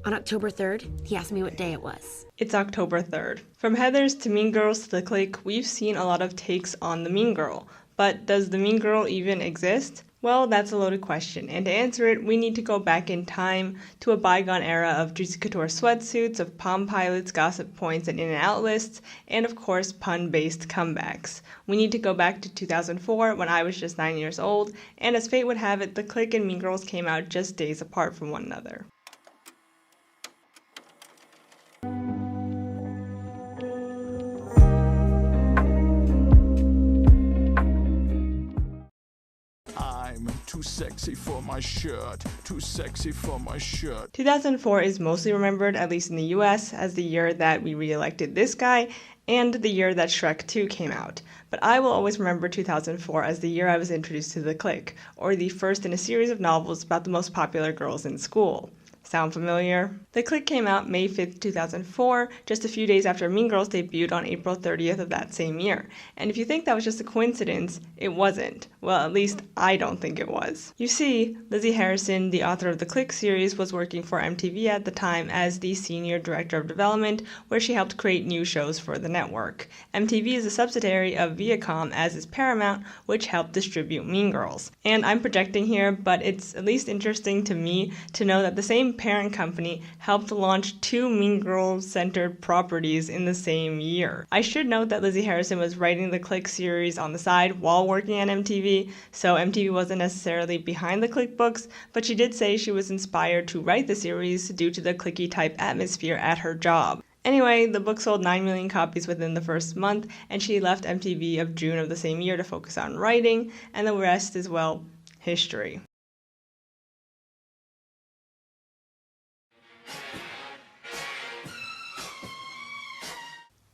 On October 3rd, he asked me what day it was. It's October 3rd. From Heathers to Mean Girls to the Clique, we've seen a lot of takes on the mean girl. But does the mean girl even exist? Well, that's a loaded question, and to answer it, we need to go back in time to a bygone era of juicy couture sweatsuits, of Palm Pilots, gossip points, and in-and-out lists, and of course, pun-based comebacks. We need to go back to 2004, when I was just 9 years old, and as fate would have it, the Clique and Mean Girls came out just days apart from one another. Too sexy for my shirt, too sexy for my shirt. 2004 is mostly remembered, at least in the US, as the year that we re-elected this guy, and the year that Shrek 2 came out. But I will always remember 2004 as the year I was introduced to the Clique, or the first in a series of novels about the most popular girls in school. Sound familiar? The Clique came out May 5th, 2004, just a few days after Mean Girls debuted on April 30th of that same year. And if you think that was just a coincidence, it wasn't. Well, at least I don't think it was. You see, Lisi Harrison, the author of the Clique series, was working for MTV at the time as the senior director of development, where she helped create new shows for the network. MTV is a subsidiary of Viacom, as is Paramount, which helped distribute Mean Girls. And I'm projecting here, but it's at least interesting to me to know that the same parent company helped launch two Mean Girls-centered properties in the same year. I should note that Lisi Harrison was writing the Clique series on the side while working at MTV, so MTV wasn't necessarily behind the Clique books, but she did say she was inspired to write the series due to the cliquey-type atmosphere at her job. Anyway, the book sold 9 million copies within the first month, and she left MTV of June of the same year to focus on writing, and the rest is, well, history.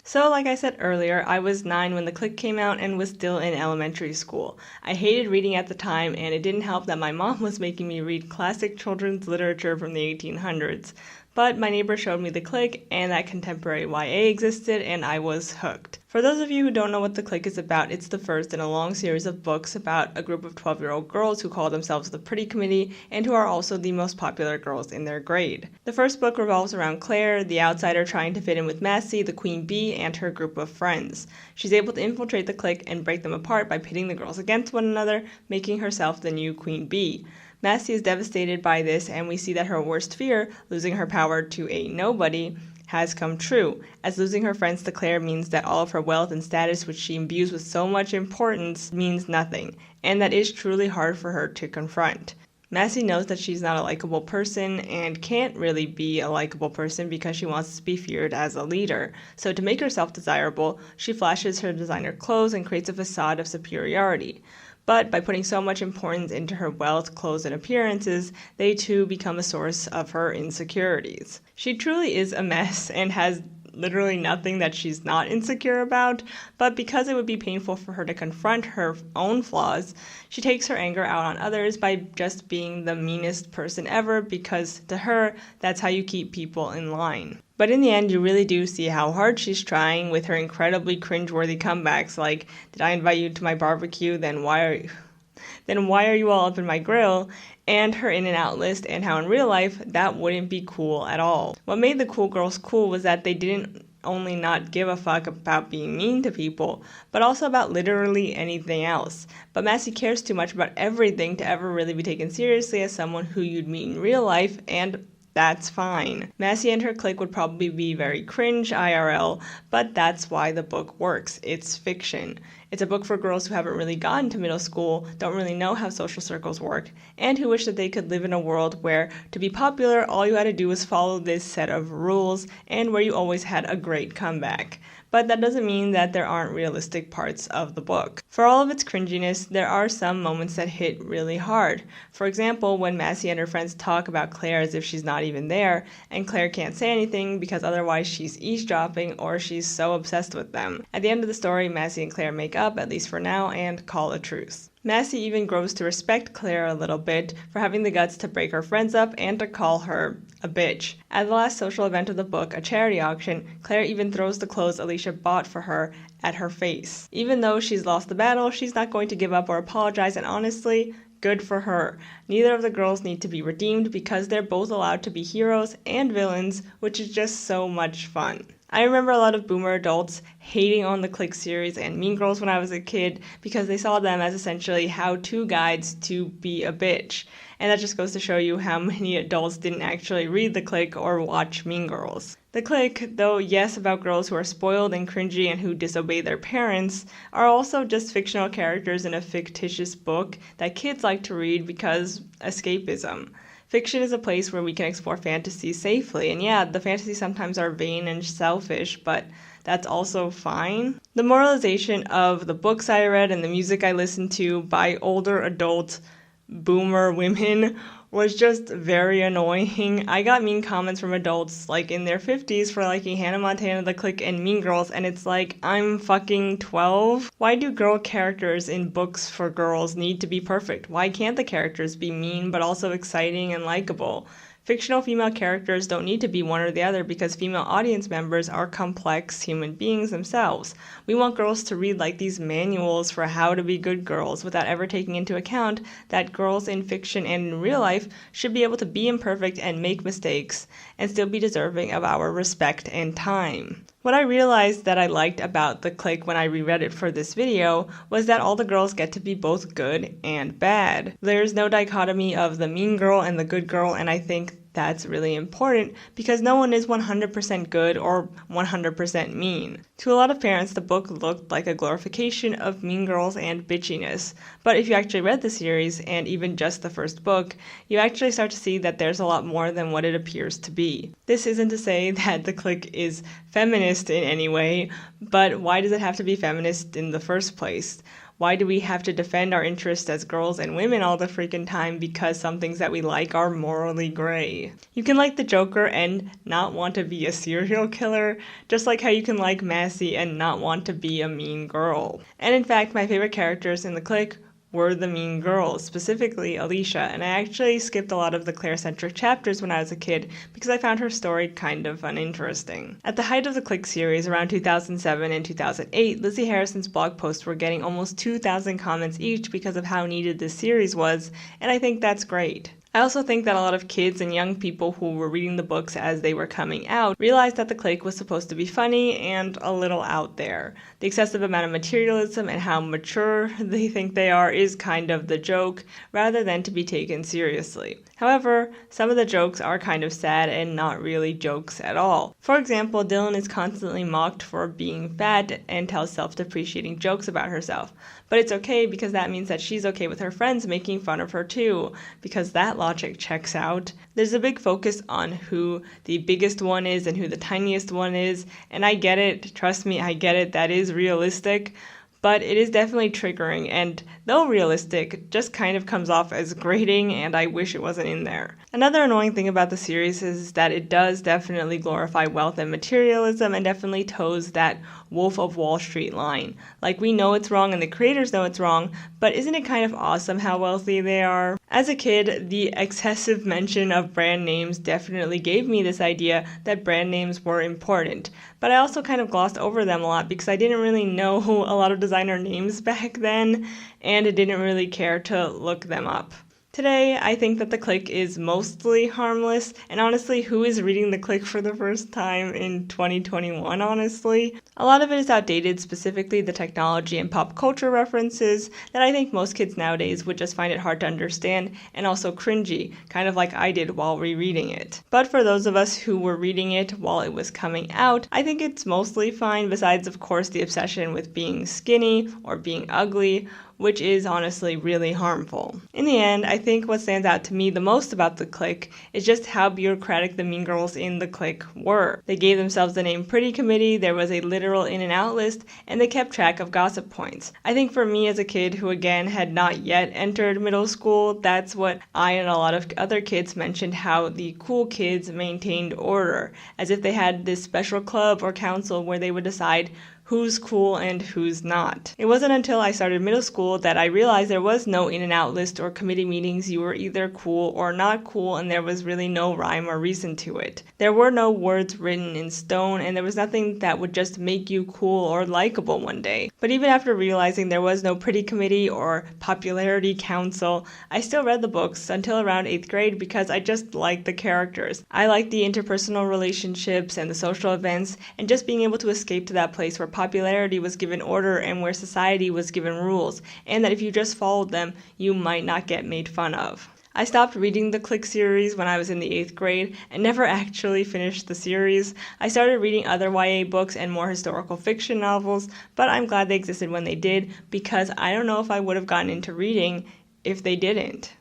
So, like I said earlier, I was 9 when the Clique came out and was still in elementary school. I hated reading at the time, and it didn't help that my mom was making me read classic children's literature from the 1800s. But my neighbor showed me the Clique and that contemporary YA existed, and I was hooked. For those of you who don't know what the Clique is about, it's the first in a long series of books about a group of 12-year-old girls who call themselves the Pretty Committee and who are also the most popular girls in their grade. The first book revolves around Claire, the outsider trying to fit in with Massey, the queen bee, and her group of friends. She's able to infiltrate the Clique and break them apart by pitting the girls against one another, making herself the new queen bee. Massey is devastated by this, and we see that her worst fear, losing her power to a nobody, has come true, as losing her friends to Claire means that all of her wealth and status, which she imbues with so much importance, means nothing, and that is truly hard for her to confront. Massey knows that she's not a likable person and can't really be a likable person because she wants to be feared as a leader. So to make herself desirable, she flashes her designer clothes and creates a facade of superiority. But by putting so much importance into her wealth, clothes, and appearances, they too become a source of her insecurities. She truly is a mess and has literally nothing that she's not insecure about, but because it would be painful for her to confront her own flaws, she takes her anger out on others by just being the meanest person ever, because to her, that's how you keep people in line. But in the end, you really do see how hard she's trying with her incredibly cringeworthy comebacks like, "Did I invite you to my barbecue? Then why are you all up in my grill?" and her in-and-out list, and how in real life, that wouldn't be cool at all. What made the cool girls cool was that they didn't only not give a fuck about being mean to people, but also about literally anything else. But Massey cares too much about everything to ever really be taken seriously as someone who you'd meet in real life, and that's fine. Massey and her Clique would probably be very cringe IRL, but that's why the book works. It's fiction. It's a book for girls who haven't really gotten to middle school, don't really know how social circles work, and who wish that they could live in a world where, to be popular, all you had to do was follow this set of rules, and where you always had a great comeback. But that doesn't mean that there aren't realistic parts of the book. For all of its cringiness, there are some moments that hit really hard. For example, when Massey and her friends talk about Claire as if she's not even there, and Claire can't say anything because otherwise she's eavesdropping or she's so obsessed with them. At the end of the story, Massey and Claire make up, at least for now, and call a truce. Massey even grows to respect Claire a little bit for having the guts to break her friends up and to call her a bitch. At the last social event of the book, a charity auction, Claire even throws the clothes Alicia bought for her at her face. Even though she's lost the battle, she's not going to give up or apologize, and honestly, Good for her. Neither of the girls need to be redeemed because they're both allowed to be heroes and villains, which is just so much fun. I remember a lot of boomer adults hating on the Clique series and Mean Girls when I was a kid because they saw them as essentially how-to guides to be a bitch. And that just goes to show you how many adults didn't actually read the Clique or watch Mean Girls. The Clique, though yes about girls who are spoiled and cringy and who disobey their parents, are also just fictional characters in a fictitious book that kids like to read because escapism. Fiction is a place where we can explore fantasy safely, and yeah, the fantasies sometimes are vain and selfish, but that's also fine. The moralization of the books I read and the music I listened to by older adult boomer women was just very annoying. I got mean comments from adults like in their 50s for liking Hannah Montana, The Clique, and Mean Girls, and it's like, I'm fucking 12. Why do girl characters in books for girls need to be perfect? Why can't the characters be mean but also exciting and likable? Fictional female characters don't need to be one or the other because female audience members are complex human beings themselves. We want girls to read like these manuals for how to be good girls without ever taking into account that girls in fiction and in real life should be able to be imperfect and make mistakes and still be deserving of our respect and time. What I realized that I liked about The Clique when I reread it for this video was that all the girls get to be both good and bad. There's no dichotomy of the mean girl and the good girl, and I think that's really important because no one is 100% good or 100% mean. To a lot of parents, the book looked like a glorification of mean girls and bitchiness. But if you actually read the series, and even just the first book, you actually start to see that there's a lot more than what it appears to be. This isn't to say that The Clique is feminist in any way, but why does it have to be feminist in the first place? Why do we have to defend our interests as girls and women all the freaking time because some things that we like are morally gray? You can like the Joker and not want to be a serial killer, just like how you can like Massey and not want to be a mean girl. And in fact, my favorite characters in The Clique were the mean girls, specifically Alicia, and I actually skipped a lot of the Claire-centric chapters when I was a kid because I found her story kind of uninteresting. At the height of the Clique series, around 2007 and 2008, Lisi Harrison's blog posts were getting almost 2,000 comments each because of how needed this series was, and I think that's great. I also think that a lot of kids and young people who were reading the books as they were coming out realized that the Clique was supposed to be funny and a little out there. The excessive amount of materialism and how mature they think they are is kind of the joke, rather than to be taken seriously. However, some of the jokes are kind of sad and not really jokes at all. For example, Dylan is constantly mocked for being fat and tells self-depreciating jokes about herself. But it's okay because that means that she's okay with her friends making fun of her too, because that logic checks out. There's a big focus on who the biggest one is and who the tiniest one is, and I get it, trust me, I get it, that is realistic, but it is definitely triggering, and though realistic, just kind of comes off as grating, and I wish it wasn't in there. Another annoying thing about the series is that it does definitely glorify wealth and materialism and definitely toes that Wolf of Wall Street line. Like, we know it's wrong and the creators know it's wrong, but isn't it kind of awesome how wealthy they are? As a kid, the excessive mention of brand names definitely gave me this idea that brand names were important, but I also kind of glossed over them a lot because I didn't really know a lot of designer names back then, and I didn't really care to look them up. Today, I think that the Clique is mostly harmless, and honestly, who is reading the Clique for the first time in 2021, honestly? A lot of it is outdated, specifically the technology and pop culture references that I think most kids nowadays would just find it hard to understand, and also cringy, kind of like I did while rereading it. But for those of us who were reading it while it was coming out, I think it's mostly fine, besides of course the obsession with being skinny or being ugly, which is honestly really harmful. In the end, I think what stands out to me the most about the Clique is just how bureaucratic the mean girls in the Clique were. They gave themselves the name Pretty Committee, there was a literal in and out list, and they kept track of gossip points. I think for me as a kid who again had not yet entered middle school, that's what I and a lot of other kids mentioned, how the cool kids maintained order, as if they had this special club or council where they would decide who's cool and who's not. It wasn't until I started middle school that I realized there was no in and out list or committee meetings. You were either cool or not cool, and there was really no rhyme or reason to it. There were no words written in stone, and there was nothing that would just make you cool or likable one day. But even after realizing there was no pretty committee or popularity council, I still read the books until around 8th grade because I just liked the characters. I liked the interpersonal relationships and the social events, and just being able to escape to that place where popularity was given order and where society was given rules, and that if you just followed them, you might not get made fun of. I stopped reading the Clique series when I was in the 8th grade and never actually finished the series. I started reading other YA books and more historical fiction novels, but I'm glad they existed when they did, because I don't know if I would have gotten into reading if they didn't.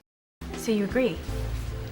So you agree?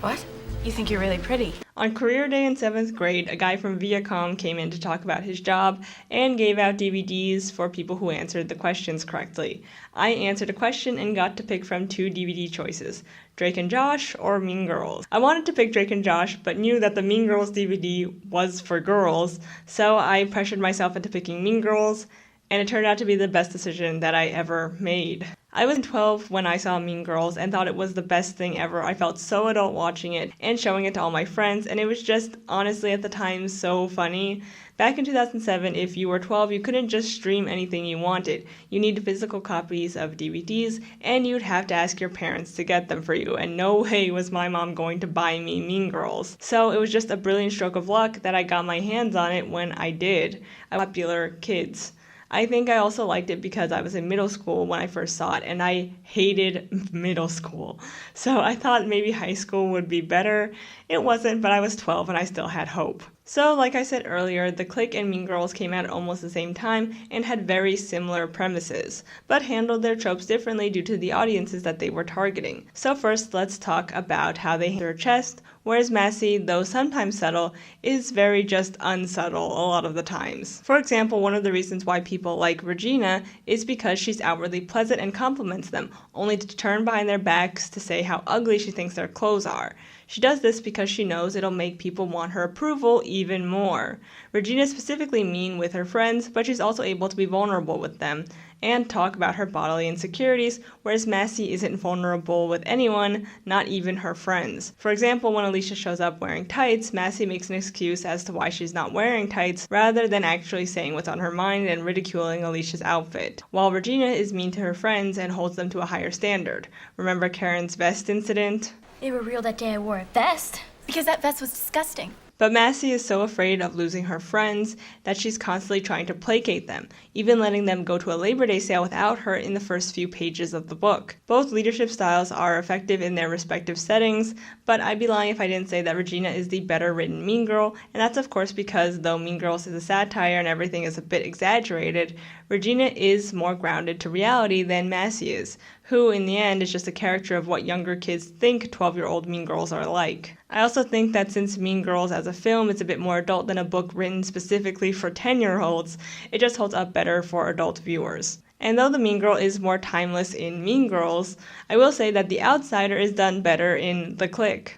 What? You think you're really pretty? On career day in 7th grade, a guy from Viacom came in to talk about his job and gave out DVDs for people who answered the questions correctly. I answered a question and got to pick from 2 DVD choices, Drake and Josh or Mean Girls. I wanted to pick Drake and Josh, but knew that the Mean Girls DVD was for girls, so I pressured myself into picking Mean Girls, and it turned out to be the best decision that I ever made. I was 12 when I saw Mean Girls and thought it was the best thing ever. I felt so adult watching it and showing it to all my friends, and it was just, honestly, at the time, so funny. Back in 2007, if you were 12, you couldn't just stream anything you wanted. You needed physical copies of DVDs, and you'd have to ask your parents to get them for you, and no way was my mom going to buy me Mean Girls. So it was just a brilliant stroke of luck that I got my hands on it when I did. Popular kids. I think I also liked it because I was in middle school when I first saw it, and I hated middle school. So I thought maybe high school would be better. It wasn't, but I was 12 and I still had hope. So, like I said earlier, the Clique and Mean Girls came out at almost the same time and had very similar premises, but handled their tropes differently due to the audiences that they were targeting. So first, let's talk about how they handle their chest, whereas Massey, though sometimes subtle, is very just unsubtle a lot of the times. For example, one of the reasons why people like Regina is because she's outwardly pleasant and compliments them, only to turn behind their backs to say how ugly she thinks their clothes are. She does this because she knows it'll make people want her approval even more. Regina is specifically mean with her friends, but she's also able to be vulnerable with them and talk about her bodily insecurities, whereas Massey isn't vulnerable with anyone, not even her friends. For example, when Alicia shows up wearing tights, Massey makes an excuse as to why she's not wearing tights, rather than actually saying what's on her mind and ridiculing Alicia's outfit, while Regina is mean to her friends and holds them to a higher standard. Remember Karen's vest incident? They were real that day I wore a vest, because that vest was disgusting. But Massey is so afraid of losing her friends that she's constantly trying to placate them, even letting them go to a Labor Day sale without her in the first few pages of the book. Both leadership styles are effective in their respective settings, but I'd be lying if I didn't say that Regina is the better written Mean Girl, and that's of course because though Mean Girls is a satire and everything is a bit exaggerated, Regina is more grounded to reality than Massey is, who in the end is just a character of what younger kids think 12-year-old Mean Girls are like. I also think that since Mean Girls as a film is a bit more adult than a book written specifically for 10-year-olds, it just holds up better for adult viewers. And though the Mean Girl is more timeless in Mean Girls, I will say that The Outsider is done better in The Clique.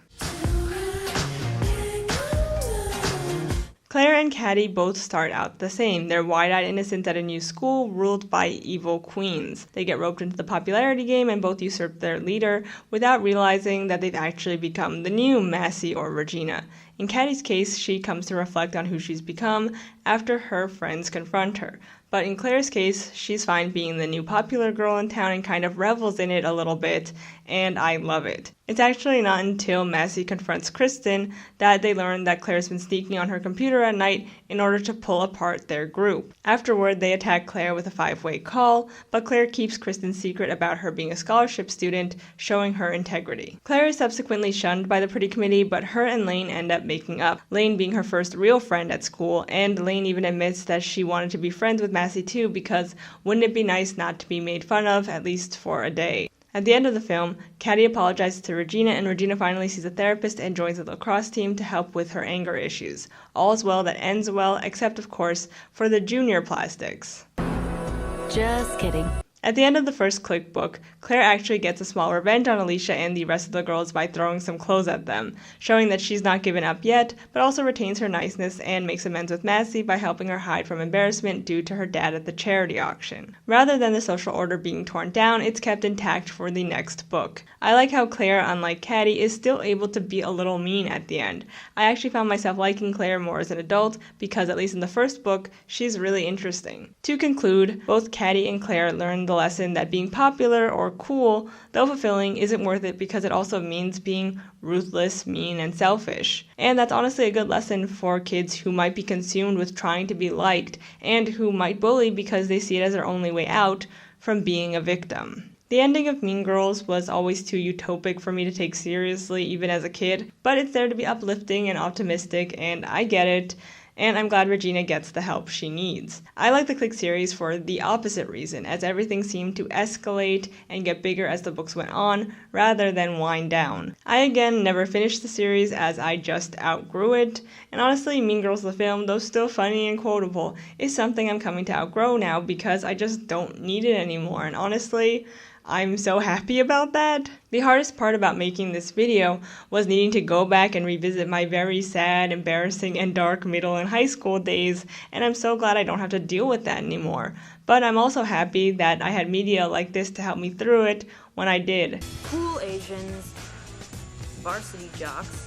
Claire and Caddy both start out the same. They're wide-eyed innocents at a new school ruled by evil queens. They get roped into the popularity game and both usurp their leader without realizing that they've actually become the new Massey or Regina. In Caddy's case, she comes to reflect on who she's become after her friends confront her. But in Claire's case, she's fine being the new popular girl in town and kind of revels in it a little bit, and I love it. It's actually not until Massey confronts Kristen that they learn that Claire's been sneaking on her computer at night in order to pull apart their group. Afterward, they attack Claire with a 5-way call, but Claire keeps Kristen's secret about her being a scholarship student, showing her integrity. Claire is subsequently shunned by the Pretty Committee, but her and Lane end up making up, Lane being her first real friend at school, and Lane even admits that she wanted to be friends with Massey too because wouldn't it be nice not to be made fun of, at least for a day. At the end of the film, Caddy apologizes to Regina, and Regina finally sees a therapist and joins the lacrosse team to help with her anger issues. All's well that ends well, except of course for the junior plastics. Just kidding. At the end of the first Clique book, Claire actually gets a small revenge on Alicia and the rest of the girls by throwing some clothes at them, showing that she's not given up yet, but also retains her niceness and makes amends with Massey by helping her hide from embarrassment due to her dad at the charity auction. Rather than the social order being torn down, it's kept intact for the next book. I like how Claire, unlike Caddy, is still able to be a little mean at the end. I actually found myself liking Claire more as an adult because, at least in the first book, she's really interesting. To conclude, both Caddy and Claire learn the lesson that being popular or cool, though fulfilling, isn't worth it because it also means being ruthless, mean, and selfish. And that's honestly a good lesson for kids who might be consumed with trying to be liked and who might bully because they see it as their only way out from being a victim. The ending of Mean Girls was always too utopic for me to take seriously even as a kid, but it's there to be uplifting and optimistic, and I get it. And I'm glad Regina gets the help she needs. I like the Clique series for the opposite reason, as everything seemed to escalate and get bigger as the books went on, rather than wind down. I again never finished the series as I just outgrew it, and honestly, Mean Girls the film, though still funny and quotable, is something I'm coming to outgrow now because I just don't need it anymore, and honestly, I'm so happy about that. The hardest part about making this video was needing to go back and revisit my very sad, embarrassing, and dark middle and high school days, and I'm so glad I don't have to deal with that anymore. But I'm also happy that I had media like this to help me through it when I did. Cool Asians, varsity jocks,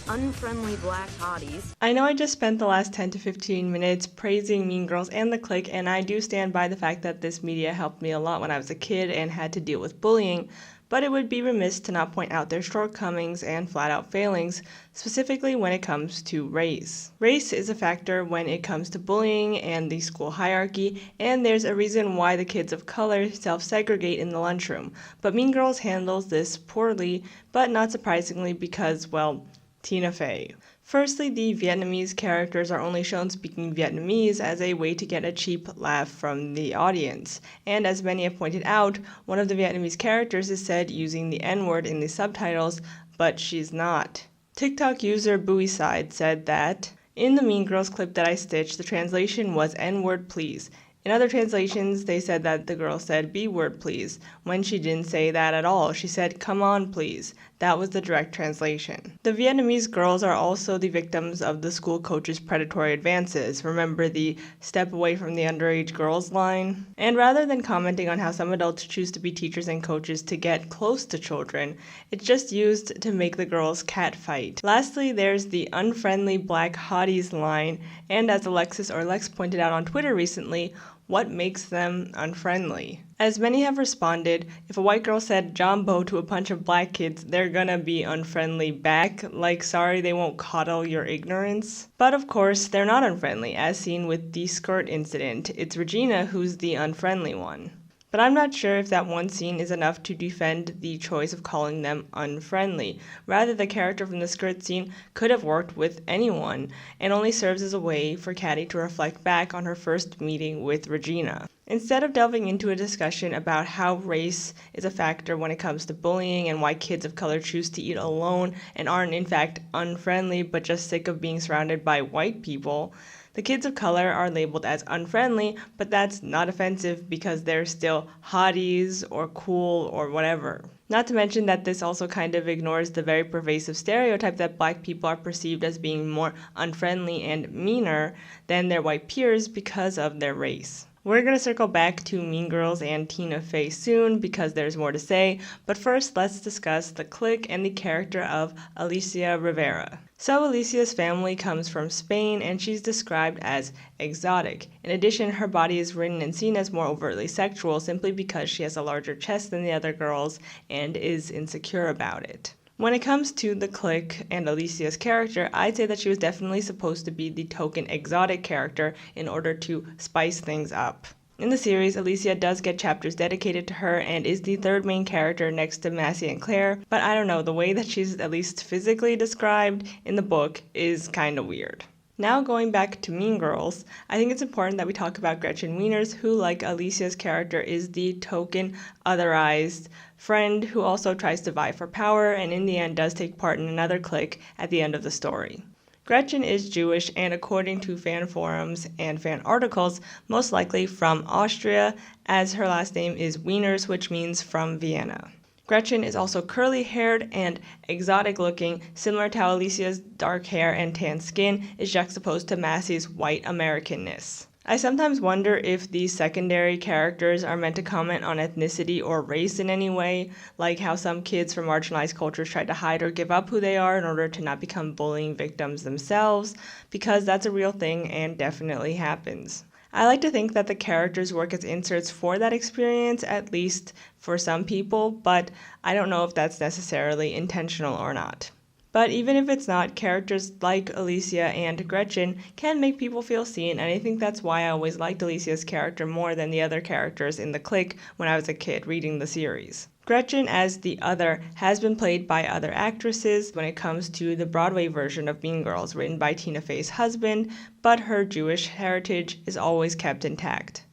unfriendly black hotties. I know I just spent the last 10 to 15 minutes praising Mean Girls and the Clique, and I do stand by the fact that this media helped me a lot when I was a kid and had to deal with bullying, but it would be remiss to not point out their shortcomings and flat-out failings, specifically when it comes to race. Race is a factor when it comes to bullying and the school hierarchy, and there's a reason why the kids of color self-segregate in the lunchroom, but Mean Girls handles this poorly, but not surprisingly because, well, Tina Fey. Firstly, the Vietnamese characters are only shown speaking Vietnamese as a way to get a cheap laugh from the audience. And as many have pointed out, one of the Vietnamese characters is said using the N-word in the subtitles, but she's not. TikTok user Buiside said that, "In the Mean Girls clip that I stitched, the translation was N-word please. In other translations, they said that the girl said B-word please, when she didn't say that at all. She said, come on please. That was the direct translation." The Vietnamese girls are also the victims of the school coach's predatory advances. Remember the step away from the underage girls line? And rather than commenting on how some adults choose to be teachers and coaches to get close to children, it's just used to make the girls catfight. Lastly, there's the unfriendly black hotties line, and as Alexis or Lex pointed out on Twitter recently, what makes them unfriendly? As many have responded, if a white girl said Jumbo to a bunch of black kids, they're gonna be unfriendly back, like sorry they won't coddle your ignorance. But of course, they're not unfriendly, as seen with the skirt incident. It's Regina who's the unfriendly one. But I'm not sure if that one scene is enough to defend the choice of calling them unfriendly. Rather, the character from the skirt scene could have worked with anyone, and only serves as a way for Caddy to reflect back on her first meeting with Regina. Instead of delving into a discussion about how race is a factor when it comes to bullying and why kids of color choose to eat alone and aren't in fact unfriendly but just sick of being surrounded by white people, the kids of color are labeled as unfriendly, but that's not offensive because they're still hotties or cool or whatever. Not to mention that this also kind of ignores the very pervasive stereotype that black people are perceived as being more unfriendly and meaner than their white peers because of their race. We're going to circle back to Mean Girls and Tina Fey soon because there's more to say, but first let's discuss the Clique and the character of Alicia Rivera. So Alicia's family comes from Spain and she's described as exotic. In addition, her body is written and seen as more overtly sexual simply because she has a larger chest than the other girls and is insecure about it. When it comes to the Clique and Alicia's character, I'd say that she was definitely supposed to be the token exotic character in order to spice things up. In the series, Alicia does get chapters dedicated to her and is the third main character next to Massey and Claire, but I don't know, the way that she's at least physically described in the book is kinda weird. Now going back to Mean Girls, I think it's important that we talk about Gretchen Wieners, who, like Alicia's character, is the token, otherized friend who also tries to vie for power and in the end does take part in another clique at the end of the story. Gretchen is Jewish and, according to fan forums and fan articles, most likely from Austria, as her last name is Wieners, which means from Vienna. Gretchen is also curly-haired and exotic-looking, similar to how Alicia's dark hair and tan skin is juxtaposed to Massey's white Americanness. I sometimes wonder if these secondary characters are meant to comment on ethnicity or race in any way, like how some kids from marginalized cultures try to hide or give up who they are in order to not become bullying victims themselves, because that's a real thing and definitely happens. I like to think that the characters work as inserts for that experience, at least for some people, but I don't know if that's necessarily intentional or not. But even if it's not, characters like Alicia and Gretchen can make people feel seen, and I think that's why I always liked Alicia's character more than the other characters in the Clique when I was a kid reading the series. Gretchen, as the other, has been played by other actresses when it comes to the Broadway version of Mean Girls, written by Tina Fey's husband, but her Jewish heritage is always kept intact.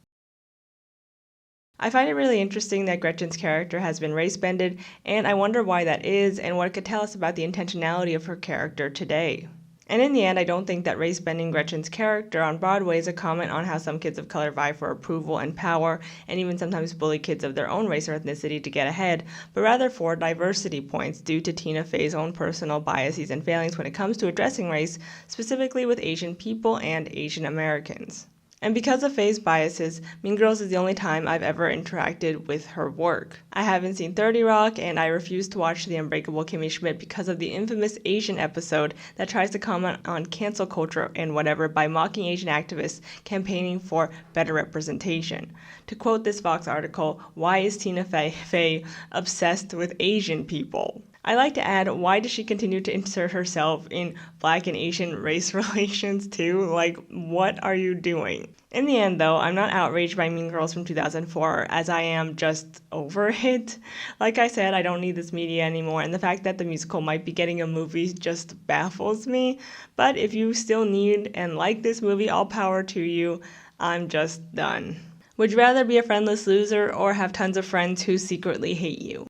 I find it really interesting that Gretchen's character has been race-bended, and I wonder why that is and what it could tell us about the intentionality of her character today. And in the end, I don't think that race-bending Gretchen's character on Broadway is a comment on how some kids of color vie for approval and power, and even sometimes bully kids of their own race or ethnicity to get ahead, but rather for diversity points due to Tina Fey's own personal biases and failings when it comes to addressing race, specifically with Asian people and Asian Americans. And because of Fey's biases, Mean Girls is the only time I've ever interacted with her work. I haven't seen 30 Rock, and I refuse to watch The Unbreakable Kimmy Schmidt because of the infamous Asian episode that tries to comment on cancel culture and whatever by mocking Asian activists campaigning for better representation. To quote this Vox article, why is Tina Fey obsessed with Asian people? I like to add, why does she continue to insert herself in Black and Asian race relations too? Like, what are you doing? In the end, though, I'm not outraged by Mean Girls from 2004, as I am just over it. Like I said, I don't need this media anymore, and the fact that the musical might be getting a movie just baffles me. But if you still need and like this movie, all power to you. I'm just done. Would you rather be a friendless loser or have tons of friends who secretly hate you?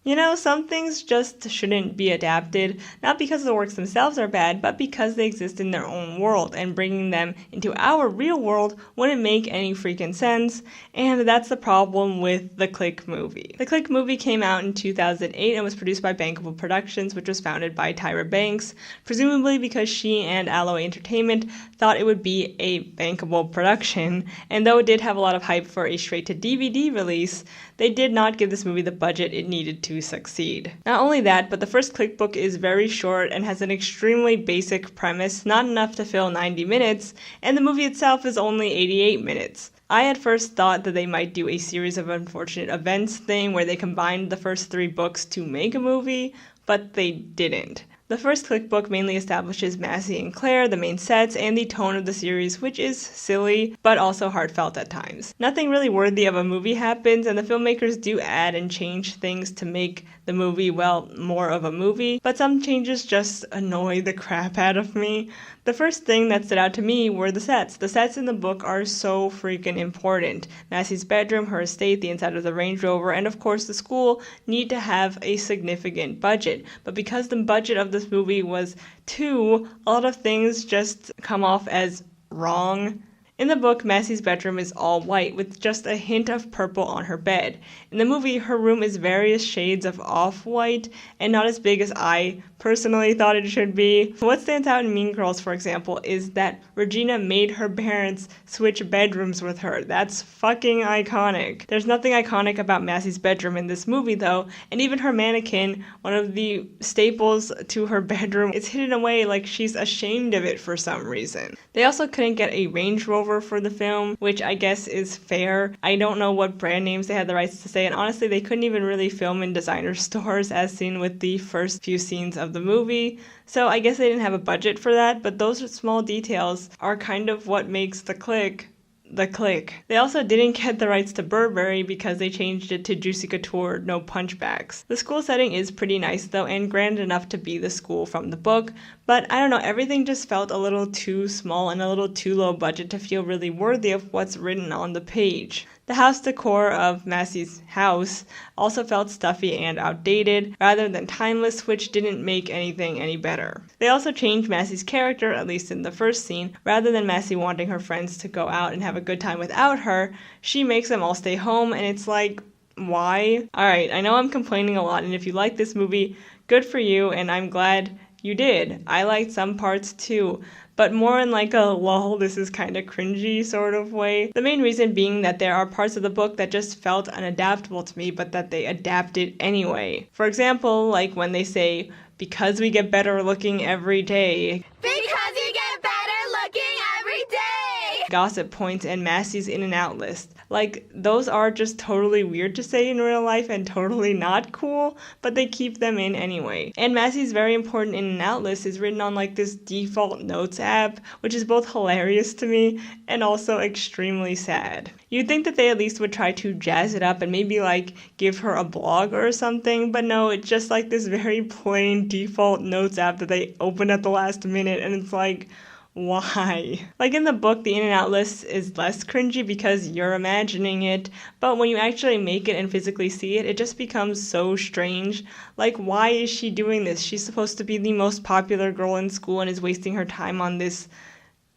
You know, some things just shouldn't be adapted, not because the works themselves are bad, but because they exist in their own world, and bringing them into our real world wouldn't make any freaking sense, and that's the problem with the Clique movie. The Clique movie came out in 2008 and was produced by Bankable Productions, which was founded by Tyra Banks, presumably because she and Alloy Entertainment thought it would be a bankable production, and though it did have a lot of hype for a straight-to-DVD release, they did not give this movie the budget it needed to succeed. Not only that, but the first Clique book is very short and has an extremely basic premise, not enough to fill 90 minutes, and the movie itself is only 88 minutes. I at first thought that they might do a series of unfortunate events thing where they combined the first 3 books to make a movie, but they didn't. The first Clique book mainly establishes Massey and Claire, the main sets, and the tone of the series, which is silly, but also heartfelt at times. Nothing really worthy of a movie happens, and the filmmakers do add and change things to make the movie, well, more of a movie, but some changes just annoy the crap out of me. The first thing that stood out to me were the sets. The sets in the book are so freaking important. Massey's bedroom, her estate, the inside of the Range Rover, and of course the school need to have a significant budget. But because the budget of this movie was 2, a lot of things just come off as wrong. In the book, Massey's bedroom is all white with just a hint of purple on her bed. In the movie, her room is various shades of off-white and not as big as I personally thought it should be. What stands out in Mean Girls, for example, is that Regina made her parents switch bedrooms with her. That's fucking iconic. There's nothing iconic about Massey's bedroom in this movie, though, and even her mannequin, one of the staples to her bedroom, is hidden away like she's ashamed of it for some reason. They also couldn't get a Range Rover for the film, which I guess is fair. I don't know what brand names they had the rights to say, and honestly, they couldn't even really film in designer stores as seen with the first few scenes of the movie. So I guess they didn't have a budget for that, but those small details are kind of what makes the Clique the Clique. They also didn't get the rights to Burberry because they changed it to Juicy Couture, no punchbacks. The school setting is pretty nice though, and grand enough to be the school from the book, but I don't know, everything just felt a little too small and a little too low budget to feel really worthy of what's written on the page. The house decor of Massey's house also felt stuffy and outdated, rather than timeless, which didn't make anything any better. They also changed Massey's character, at least in the first scene. Rather than Massey wanting her friends to go out and have a good time without her, she makes them all stay home, and it's like, why? Alright, I know I'm complaining a lot, and if you like this movie, good for you, and I'm glad you did. I liked some parts too, but more in like a lol, this is kind of cringy sort of way. The main reason being that there are parts of the book that just felt unadaptable to me, but that they adapted anyway. For example, like when they say, because we get better looking every day. Because you get better looking every day! Gossip points and Massey's in and out list. Like, those are just totally weird to say in real life and totally not cool, but they keep them in anyway. And Massey's very important in and out list is written on like this default notes app, which is both hilarious to me and also extremely sad. You'd think that they at least would try to jazz it up and maybe like give her a blog or something, but no, it's just like this very plain default notes app that they open at the last minute, and it's like, why? Like in the book, the in and out list is less cringy because you're imagining it, but when you actually make it and physically see it, it just becomes so strange. Like, why is she doing this? She's supposed to be the most popular girl in school and is wasting her time on this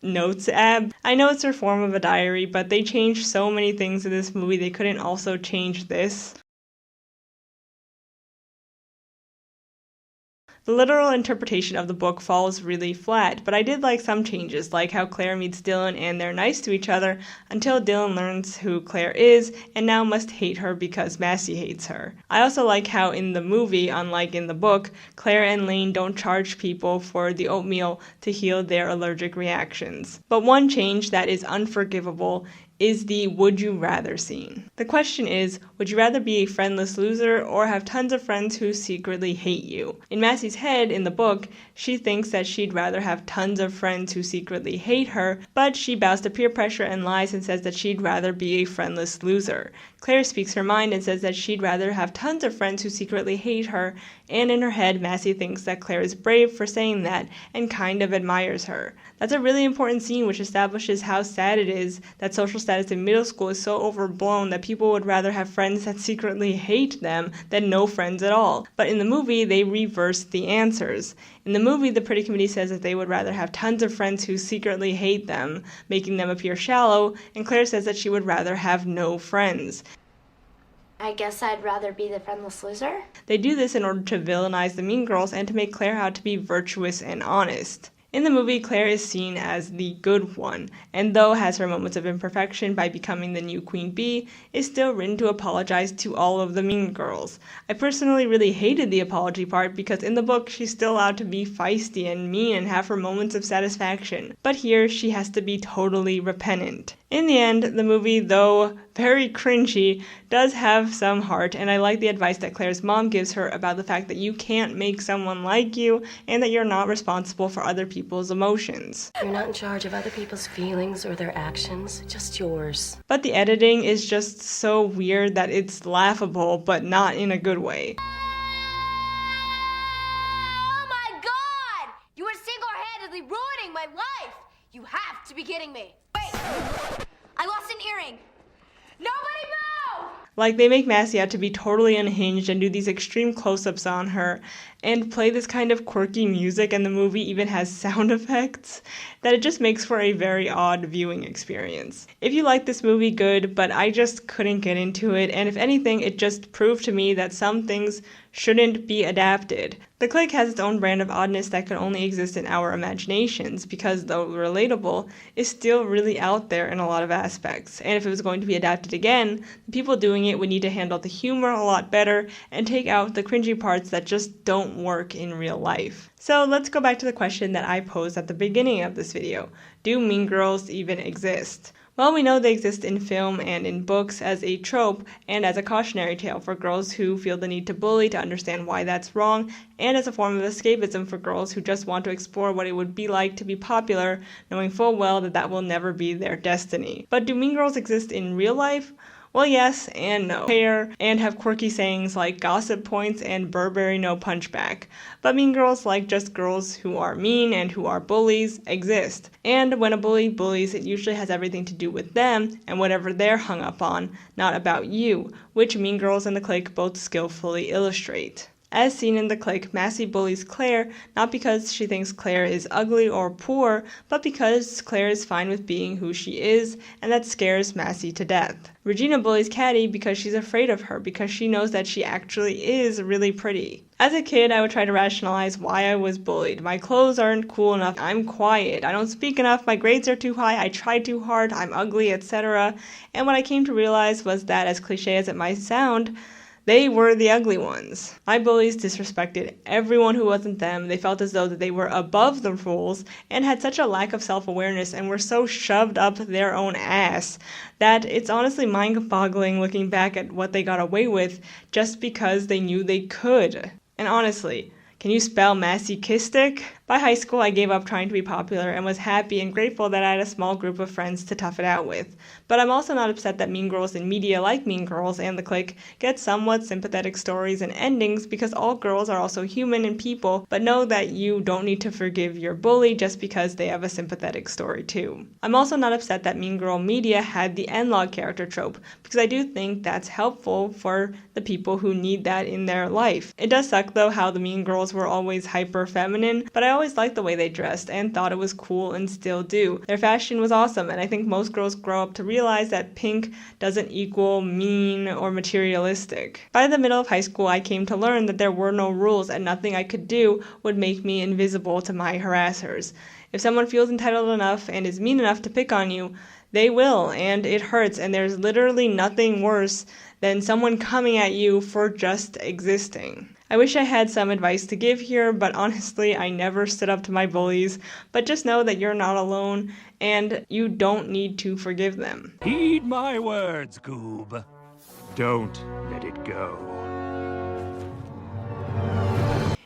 notes app. I know it's her form of a diary, but they changed so many things in this movie, they couldn't also change this. The literal interpretation of the book falls really flat, but I did like some changes, like how Claire meets Dylan and they're nice to each other until Dylan learns who Claire is and now must hate her because Massey hates her. I also like how in the movie, unlike in the book, Claire and Lane don't charge people for the oatmeal to heal their allergic reactions. But one change that is unforgivable is the would you rather scene. The question is, would you rather be a friendless loser or have tons of friends who secretly hate you? In Massey's head, in the book, she thinks that she'd rather have tons of friends who secretly hate her, but she bows to peer pressure and lies and says that she'd rather be a friendless loser. Claire speaks her mind and says that she'd rather have tons of friends who secretly hate her, and in her head, Massey thinks that Claire is brave for saying that and kind of admires her. That's a really important scene which establishes how sad it is that social status in middle school is so overblown that people would rather have friends that secretly hate them than no friends at all. But in the movie, they reversed the answers. In the movie, the pretty committee says that they would rather have tons of friends who secretly hate them, making them appear shallow, and Claire says that she would rather have no friends. I guess I'd rather be the friendless loser? They do this in order to villainize the mean girls and to make Claire out to be virtuous and honest. In the movie, Claire is seen as the good one, and though has her moments of imperfection by becoming the new queen bee, is still written to apologize to all of the mean girls. I personally really hated the apology part because in the book she's still allowed to be feisty and mean and have her moments of satisfaction, but here she has to be totally repentant. In the end, the movie, though very cringy, does have some heart, and I like the advice that Claire's mom gives her about the fact that you can't make someone like you and that you're not responsible for other people's emotions. You're not in charge of other people's feelings or their actions, just yours. But the editing is just so weird that it's laughable, but not in a good way. Oh my god! You are single-handedly ruining my life! You have to be kidding me. Wait! I lost an earring! Nobody move! Like, they make Massey out to be totally unhinged and do these extreme close-ups on her and play this kind of quirky music, and the movie even has sound effects, that it just makes for a very odd viewing experience. If you like this movie, good, but I just couldn't get into it, and if anything, it just proved to me that some things shouldn't be adapted. The Clique has its own brand of oddness that can only exist in our imaginations, because though relatable, is still really out there in a lot of aspects. And if it was going to be adapted again, the people doing it would need to handle the humor a lot better and take out the cringy parts that just don't work in real life. So let's go back to the question that I posed at the beginning of this video. Do mean girls even exist? Well, we know they exist in film and in books as a trope and as a cautionary tale for girls who feel the need to bully to understand why that's wrong, and as a form of escapism for girls who just want to explore what it would be like to be popular, knowing full well that that will never be their destiny. But do mean girls exist in real life? Well, yes and no. Care and have quirky sayings like gossip points and Burberry no punchback. But mean girls, like just girls who are mean and who are bullies, exist. And when a bully bullies, it usually has everything to do with them and whatever they're hung up on, not about you, which Mean Girls and the Clique both skillfully illustrate. As seen in the Clique, Massey bullies Claire not because she thinks Claire is ugly or poor, but because Claire is fine with being who she is, and that scares Massey to death. Regina bullies Caddy because she's afraid of her, because she knows that she actually is really pretty. As a kid, I would try to rationalize why I was bullied. My clothes aren't cool enough, I'm quiet, I don't speak enough, my grades are too high, I try too hard, I'm ugly, etc. And what I came to realize was that, as cliche as it might sound, they were the ugly ones. My bullies disrespected everyone who wasn't them. They felt as though that they were above the rules and had such a lack of self-awareness and were so shoved up their own ass that it's honestly mind-boggling looking back at what they got away with just because they knew they could. And honestly, can you spell masochistic? By high school, I gave up trying to be popular and was happy and grateful that I had a small group of friends to tough it out with. But I'm also not upset that mean girls in media like Mean Girls and the Clique get somewhat sympathetic stories and endings, because all girls are also human and people, but know that you don't need to forgive your bully just because they have a sympathetic story too. I'm also not upset that Mean Girl media had the N-log character trope, because I do think that's helpful for the people who need that in their life. It does suck though how the Mean Girls were always hyper feminine, but I always liked the way they dressed and thought it was cool and still do. Their fashion was awesome, and I think most girls grow up to realize that pink doesn't equal mean or materialistic. By the middle of high school, I came to learn that there were no rules and nothing I could do would make me invisible to my harassers. If someone feels entitled enough and is mean enough to pick on you, they will, and it hurts, and there's literally nothing worse than someone coming at you for just existing. I wish I had some advice to give here, but honestly, I never stood up to my bullies. But just know that you're not alone, and you don't need to forgive them. Heed my words, Goob. Don't let it go.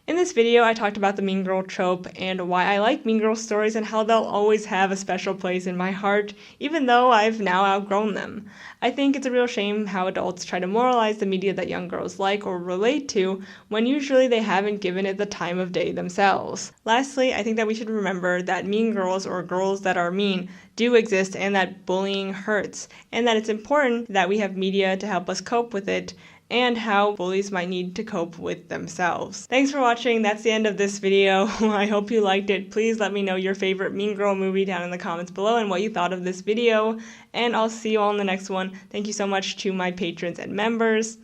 In this video, I talked about the Mean Girl trope and why I like Mean Girl stories and how they'll always have a special place in my heart, even though I've now outgrown them. I think it's a real shame how adults try to moralize the media that young girls like or relate to, when usually they haven't given it the time of day themselves. Lastly, I think that we should remember that mean girls, or girls that are mean, do exist, and that bullying hurts, and that it's important that we have media to help us cope with it, and how bullies might need to cope with themselves. Thanks for watching. That's the end of this video. I hope you liked it. Please let me know your favorite Mean Girl movie down in the comments below and what you thought of this video. And I'll see you all in the next one. Thank you so much to my patrons and members.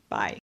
Bye.